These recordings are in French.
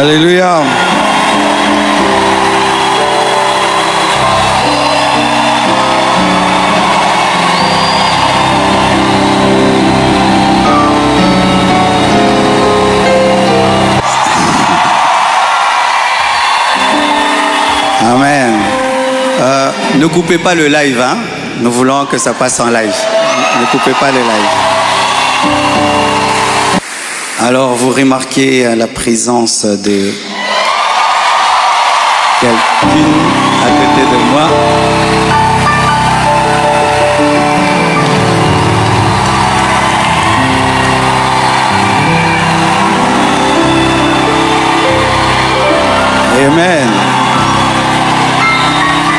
Alléluia. Amen. Ne coupez pas le live, hein? Nous voulons que ça passe en live. Ne coupez pas le live. Alors, vous remarquez la présence de quelqu'un à côté de moi. Amen.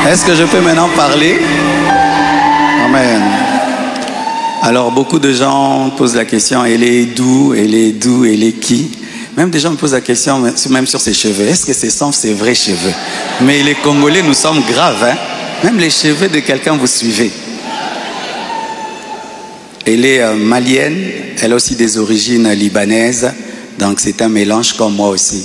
Est-ce que je peux maintenant parler? Amen. Alors, beaucoup de gens posent la question, elle est d'où, elle est d'où, elle est qui? Même des gens me posent la question, même sur ses cheveux. Est-ce que ce sont ses vrais cheveux? Mais les Congolais, nous sommes graves, hein? Même les cheveux de quelqu'un, vous suivez. Elle est malienne, elle a aussi des origines libanaises, donc c'est un mélange comme moi aussi.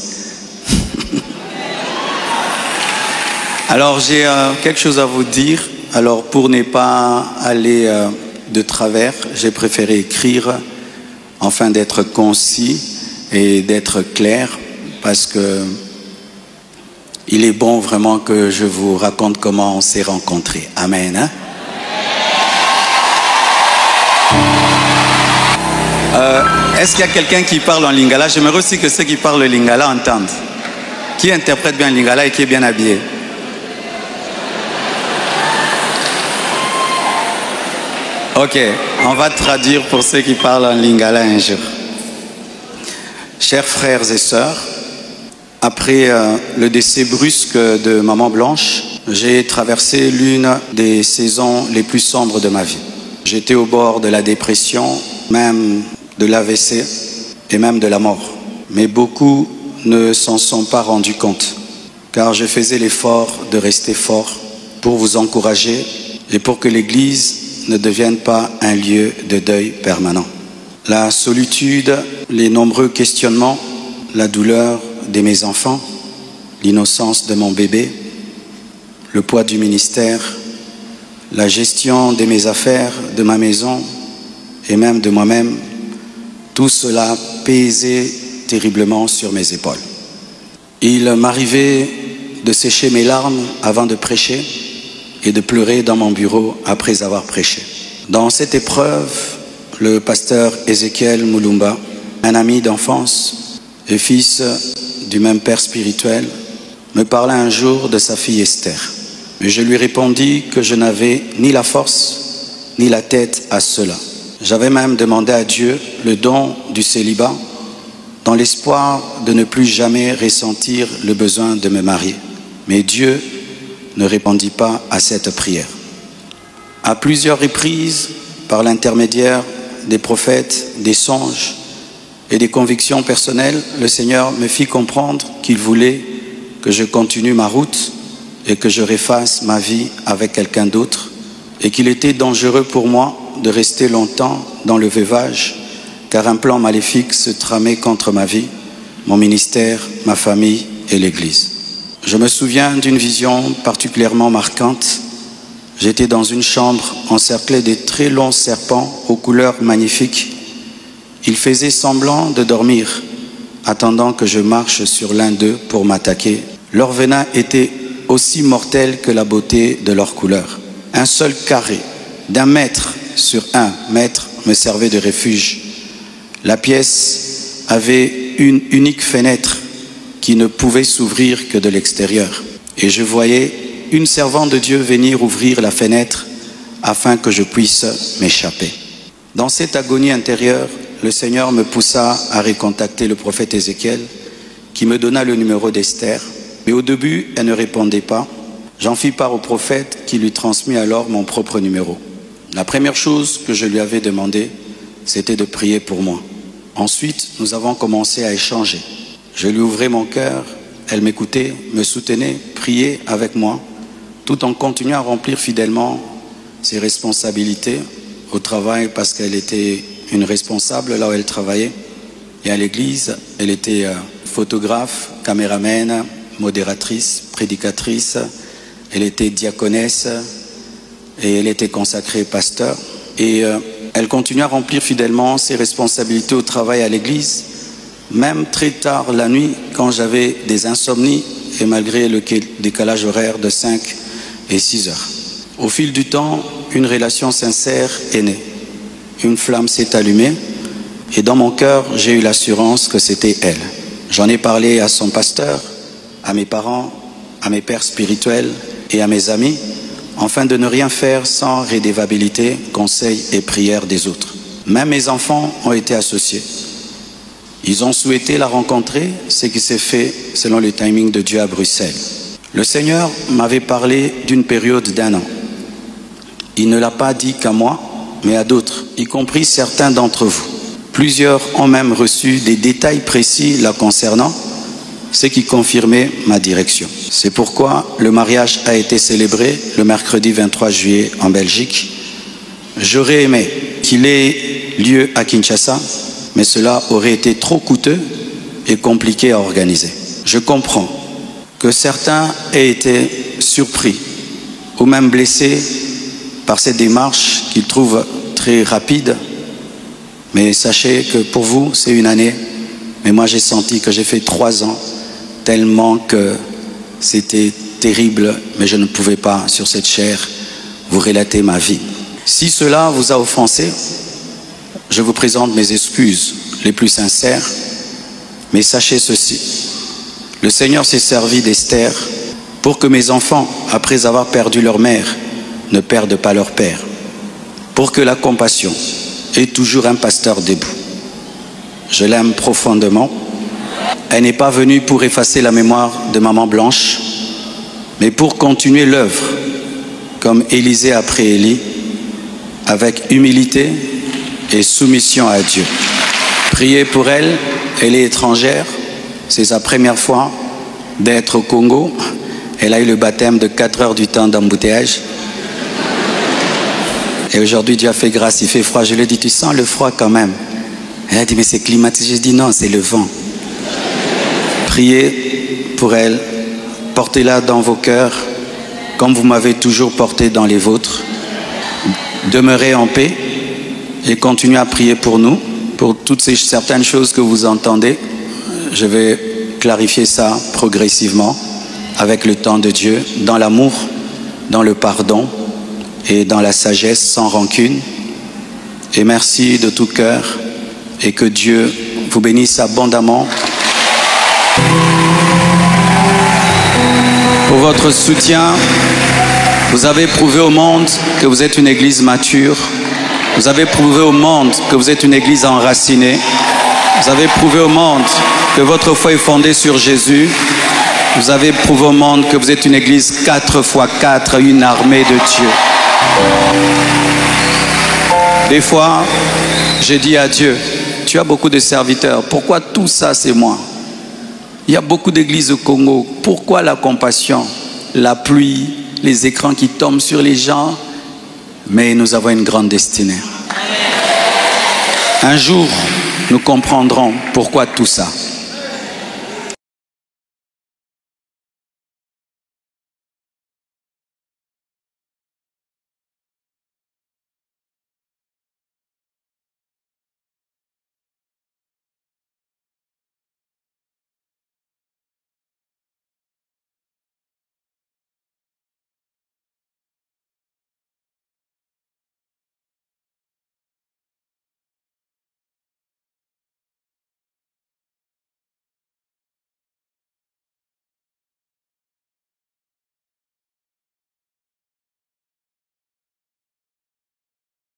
Alors, j'ai quelque chose à vous dire. Alors, pour ne pas aller de travers, j'ai préféré écrire afin d'être concis et d'être clair, parce que il est bon vraiment que je vous raconte comment on s'est rencontrés. Amen. Hein? Est-ce qu'il y a quelqu'un qui parle en lingala? J'aimerais aussi que ceux qui parlent le lingala entendent. Qui interprète bien le lingala et qui est bien habillé? Ok, on va traduire pour ceux qui parlent en lingala un jour. Chers frères et sœurs, après le décès brusque de Maman Blanche, j'ai traversé l'une des saisons les plus sombres de ma vie. J'étais au bord de la dépression, même de l'AVC et même de la mort. Mais beaucoup ne s'en sont pas rendus compte, car je faisais l'effort de rester fort pour vous encourager et pour que l'Église ne devienne pas un lieu de deuil permanent. La solitude, les nombreux questionnements, la douleur de mes enfants, l'innocence de mon bébé, le poids du ministère, la gestion de mes affaires, de ma maison et même de moi-même, tout cela pesait terriblement sur mes épaules. Il m'arrivait de sécher mes larmes avant de prêcher et de pleurer dans mon bureau après avoir prêché. Dans cette épreuve, le pasteur Ézéchiel Moulumba, un ami d'enfance et fils du même père spirituel, me parla un jour de sa fille Esther. Mais je lui répondis que je n'avais ni la force ni la tête à cela. J'avais même demandé à Dieu le don du célibat dans l'espoir de ne plus jamais ressentir le besoin de me marier. Mais Dieu ne répondit pas à cette prière. À plusieurs reprises, par l'intermédiaire des prophètes, des songes et des convictions personnelles, le Seigneur me fit comprendre qu'il voulait que je continue ma route et que je refasse ma vie avec quelqu'un d'autre, et qu'il était dangereux pour moi de rester longtemps dans le veuvage, car un plan maléfique se tramait contre ma vie, mon ministère, ma famille et l'Église. Je me souviens d'une vision particulièrement marquante. J'étais dans une chambre encerclée de très longs serpents aux couleurs magnifiques. Ils faisaient semblant de dormir, attendant que je marche sur l'un d'eux pour m'attaquer. Leur venin était aussi mortel que la beauté de leur couleur. Un seul carré d'1 mètre sur 1 mètre me servait de refuge. La pièce avait une unique fenêtre qui ne pouvait s'ouvrir que de l'extérieur. Et je voyais une servante de Dieu venir ouvrir la fenêtre afin que je puisse m'échapper. Dans cette agonie intérieure, le Seigneur me poussa à recontacter le prophète Ézéchiel, qui me donna le numéro d'Esther. Mais au début, elle ne répondait pas. J'en fis part au prophète qui lui transmit alors mon propre numéro. La première chose que je lui avais demandé, c'était de prier pour moi. Ensuite, nous avons commencé à échanger. Je lui ouvrais mon cœur, elle m'écoutait, me soutenait, priait avec moi, tout en continuant à remplir fidèlement ses responsabilités au travail, parce qu'elle était une responsable là où elle travaillait. Et à l'église, elle était photographe, caméraman, modératrice, prédicatrice. Elle était diaconesse et elle était consacrée pasteur. Et elle continue à remplir fidèlement ses responsabilités au travail à l'église, même très tard la nuit quand j'avais des insomnies et malgré le décalage horaire de 5 et 6 heures. Au fil du temps, une relation sincère est née. Une flamme s'est allumée et dans mon cœur, j'ai eu l'assurance que c'était elle. J'en ai parlé à son pasteur, à mes parents, à mes pères spirituels et à mes amis, afin de ne rien faire sans rédévabilité, conseils et prières des autres. Même mes enfants ont été associés. Ils ont souhaité la rencontrer, ce qui s'est fait selon le timing de Dieu à Bruxelles. Le Seigneur m'avait parlé d'une période d'1 an. Il ne l'a pas dit qu'à moi, mais à d'autres, y compris certains d'entre vous. Plusieurs ont même reçu des détails précis la concernant, ce qui confirmait ma direction. C'est pourquoi le mariage a été célébré le mercredi 23 juillet en Belgique. J'aurais aimé qu'il ait lieu à Kinshasa, mais cela aurait été trop coûteux et compliqué à organiser. Je comprends que certains aient été surpris ou même blessés par cette démarche qu'ils trouvent très rapide, mais sachez que pour vous, c'est une année, mais moi j'ai senti que j'ai fait 3 ans, tellement que c'était terrible, mais je ne pouvais pas, sur cette chair, vous relater ma vie. Si cela vous a offensé, je vous présente mes excuses les plus sincères, mais sachez ceci, le Seigneur s'est servi d'Esther pour que mes enfants, après avoir perdu leur mère, ne perdent pas leur père, pour que la compassion ait toujours un pasteur debout. Je l'aime profondément. Elle n'est pas venue pour effacer la mémoire de maman Blanche, mais pour continuer l'œuvre, comme Élisée après Élie, avec humilité et soumission à Dieu. Priez pour elle, elle est étrangère, c'est sa première fois d'être au Congo. Elle a eu le baptême de 4 heures du temps d'embouteillage. Et aujourd'hui, Dieu a fait grâce, il fait froid. Je lui ai dit, tu sens le froid quand même? Elle a dit, mais c'est climatisé. Je dis, non, c'est le vent. Priez pour elle, portez-la dans vos cœurs, comme vous m'avez toujours porté dans les vôtres. Demeurez en paix et continuez à prier pour nous, pour toutes ces certaines choses que vous entendez. Je vais clarifier ça progressivement, avec le temps de Dieu, dans l'amour, dans le pardon et dans la sagesse, sans rancune. Et merci de tout cœur et que Dieu vous bénisse abondamment pour votre soutien. Vous avez prouvé au monde que vous êtes une église mature. Vous avez prouvé au monde que vous êtes une église enracinée. Vous avez prouvé au monde que votre foi est fondée sur Jésus. Vous avez prouvé au monde que vous êtes une église 4x4, une armée de Dieu. Des fois, j'ai dit à Dieu, tu as beaucoup de serviteurs, pourquoi tout ça c'est moi? Il y a beaucoup d'églises au Congo, pourquoi la compassion, la pluie, les écrans qui tombent sur les gens? Mais nous avons une grande destinée. Un jour, nous comprendrons pourquoi tout ça.